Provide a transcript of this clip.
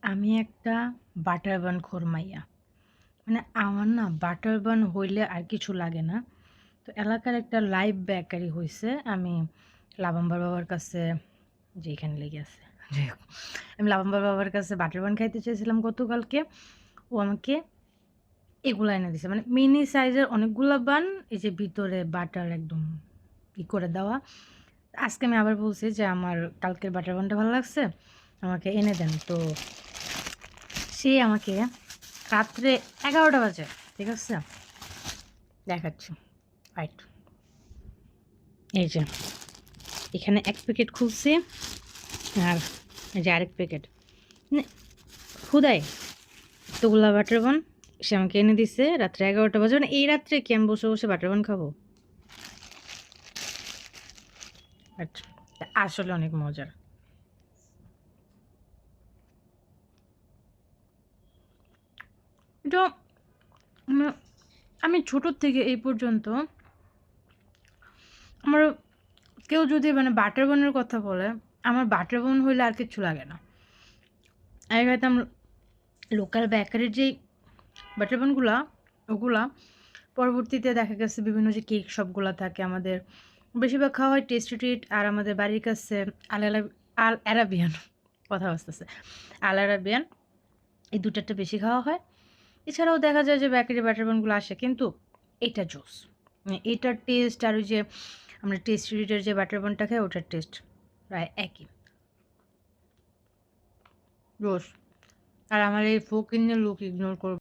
আমি একটা বাটার বান খোরমাইয়া। মানে আমার না বাটার বান হইলে আর কিছু লাগে না। তো এলাকার একটা লাইভ বেকারি হইছে। আমি লাবম্বার বাবার কাছে যে এখানে লেগে আছে। যাই হোক, আমি লাবম্বার বাবার কাছে বাটার বান খাইতে চেয়েছিলাম গতকালকে। ও আমাকে এগুলা এনে দিছে। মানে মিনি সাইজের অনেকগুলা বান, এই যে ভিতরে বাটার একদম করে দেওয়া। আজকে আমি আবার বলছি যে আমার কালকের বাটার বানটা ভালো লাগছে, আমাকে এনে দেন। তো সে আমাকে রাত্রে 11টা বাজে, ঠিক আছে, দেখাচ্ছি, রাইট, এই যে এখানে এক প্যাকেট খুলছি আর এই যে আরেক প্যাকেট, মানে হুদাই এতগুলা বাটার বান সে আমাকে এনে দিছে রাত্রে 11টা বাজে। মানে এই রাত্রে কি আমি বসে বসে বাটার বান খাবো? আচ্ছা, আসলে অনেক মজার। এটা আমি ছোটোর থেকে এই পর্যন্ত আমার কেউ যদি মানে বাটার বানের কথা বলে, আমার বাটার বান হইলে আর কিচ্ছু লাগে না। আমি খাইতাম লোকাল বেকারির যেই বাটার বানগুলা, ওগুলা পরবর্তীতে দেখা গেছে বিভিন্ন যে কেক শপগুলো থাকে আমাদের, বেশিরভাগ খাওয়া হয় টেস্টি ট্রিট। আর আমাদের বাড়ির কাছে আল আল অ্যারাবিয়ান, কথা আসতেছে, আল অ্যারাবিয়ান, এই দুটাটা বেশি খাওয়া হয়। এছাড়াও দেখা যায় যে বেকারি বাটার বানগুলো আসে, কিন্তু এটা জোস, মানে এটার টেস্ট আর ওই যে আমরা টেস্টি ট্রিটের যে বাটার বানটা খাই ওটার টেস্ট প্রায় একই, জোস। আর আমার এই ফোক ইন লুক ইগনোর করবো।